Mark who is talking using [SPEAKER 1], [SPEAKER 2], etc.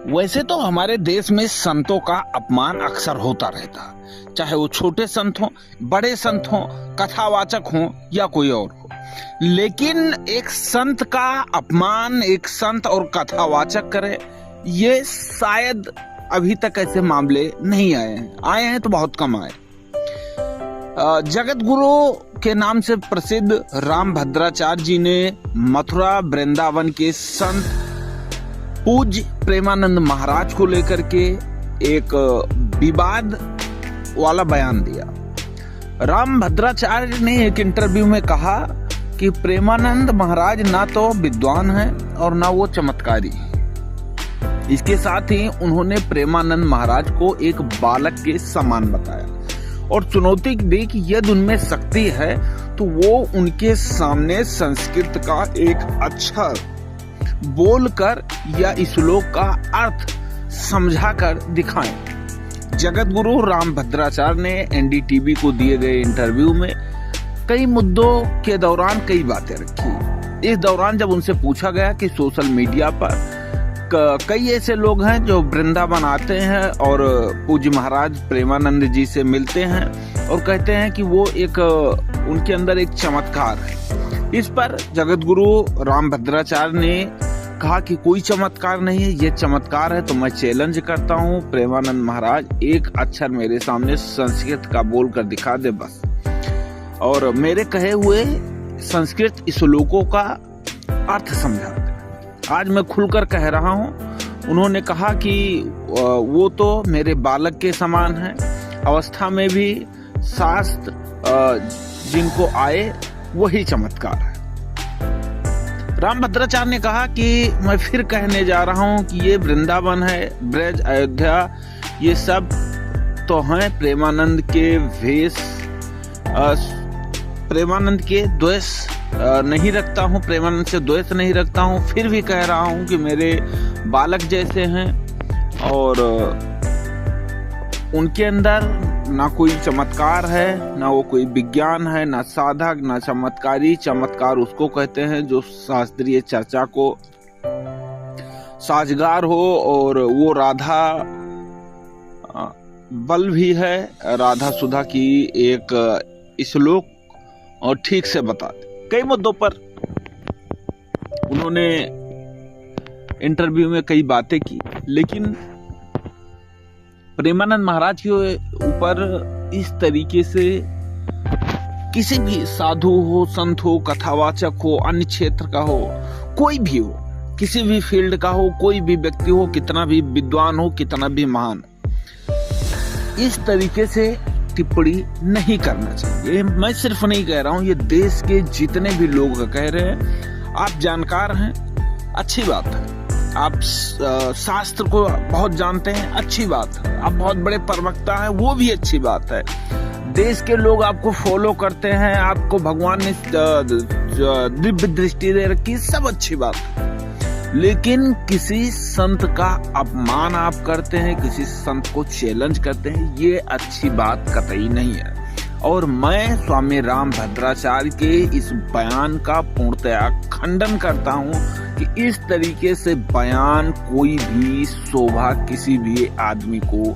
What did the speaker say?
[SPEAKER 1] वैसे तो हमारे देश में संतों का अपमान अक्सर होता रहता, चाहे वो छोटे संत हों, बड़े संत हों, कथावाचक हों या कोई और हो। लेकिन एक संत का अपमान एक संत और कथावाचक करे, ये शायद अभी तक ऐसे मामले नहीं आए हैं तो बहुत कम आए। जगत गुरु के नाम से प्रसिद्ध रामभद्राचार्य जी ने मथुरा वृंदावन के संत पूज्य प्रेमानंद महाराज को लेकर के एक विवाद वाला बयान दिया। रामभद्राचार्य ने एक इंटरव्यू में कहा कि प्रेमानंद महाराज ना तो विद्वान हैं और ना वो चमत्कारी। इसके साथ ही उन्होंने प्रेमानंद महाराज को एक बालक के समान बताया और चुनौती दी कि यदि उनमें शक्ति है तो वो उनके सामने संस्कृत का एक अक्षर बोलकर या श्लोक का अर्थ समझाकर दिखाएं। जगत गुरु रामभद्राचार्य ने एनडीटीवी को दिए गए इंटरव्यू में कई मुद्दों के दौरान कई बातें रखी। इस दौरान जब उनसे पूछा गया कि सोशल मीडिया पर कई ऐसे लोग हैं जो वृंदावन आते हैं और पूज्य महाराज प्रेमानंद जी से मिलते हैं और कहते हैं कि वो एक उनके अंदर एक चमत्कार है। इस पर जगत गुरु रामभद्राचार्य ने कहा कि कोई चमत्कार नहीं है, ये चमत्कार है तो मैं चैलेंज करता हूँ प्रेमानंद महाराज एक अक्षर मेरे सामने संस्कृत का बोलकर दिखा दे बस, और मेरे कहे हुए संस्कृत श्लोकों का अर्थ समझा दे। आज मैं खुलकर कह रहा हूँ। उन्होंने कहा कि वो तो मेरे बालक के समान है, अवस्था में भी शास्त्र जिनको आए वही चमत्कार है। रामभद्राचार्य ने कहा कि मैं फिर कहने जा रहा हूँ कि ये वृंदावन है, ब्रज, अयोध्या, ये सब तो हैं प्रेमानंद के वेश, प्रेमानंद के द्वेष नहीं रखता हूँ, प्रेमानंद से द्वेष नहीं रखता हूँ। फिर भी कह रहा हूँ कि मेरे बालक जैसे हैं और उनके अंदर ना कोई चमत्कार है, ना वो कोई विज्ञान है, ना साधक, ना चमत्कारी। चमत्कार उसको कहते हैं जो शास्त्रीय चर्चा को साजगार हो, और वो राधा बल भी है, राधा सुधा की एक श्लोक और ठीक से बता दे। कई मुद्दों पर उन्होंने इंटरव्यू में कई बातें की, लेकिन प्रेमानंद महाराज के ऊपर इस तरीके से किसी भी साधु हो, संत हो, कथावाचक हो, अन्य क्षेत्र का हो, कोई भी हो, किसी भी फील्ड का हो, कोई भी व्यक्ति हो, कितना भी विद्वान हो, कितना भी महान, इस तरीके से टिप्पणी नहीं करना चाहिए। मैं सिर्फ नहीं कह रहा हूँ, ये देश के जितने भी लोग कह रहे हैं। आप जानकार हैं, अच्छी बात है। आप शास्त्र को बहुत जानते हैं, अच्छी बात है। आप बहुत बड़े प्रवक्ता हैं, वो भी अच्छी बात है। देश के लोग आपको फॉलो करते हैं, आपको भगवान ने दिव्य दृष्टि दे रखी, सब अच्छी बात है। लेकिन किसी संत का अपमान आप करते हैं, किसी संत को चैलेंज करते हैं, ये अच्छी बात कतई नहीं है। और मैं स्वामी रामभद्राचार्य के इस बयान का पूर्णतया खंडन करता हूँ कि इस तरीके से बयान कोई भी शोभा किसी भी आदमी को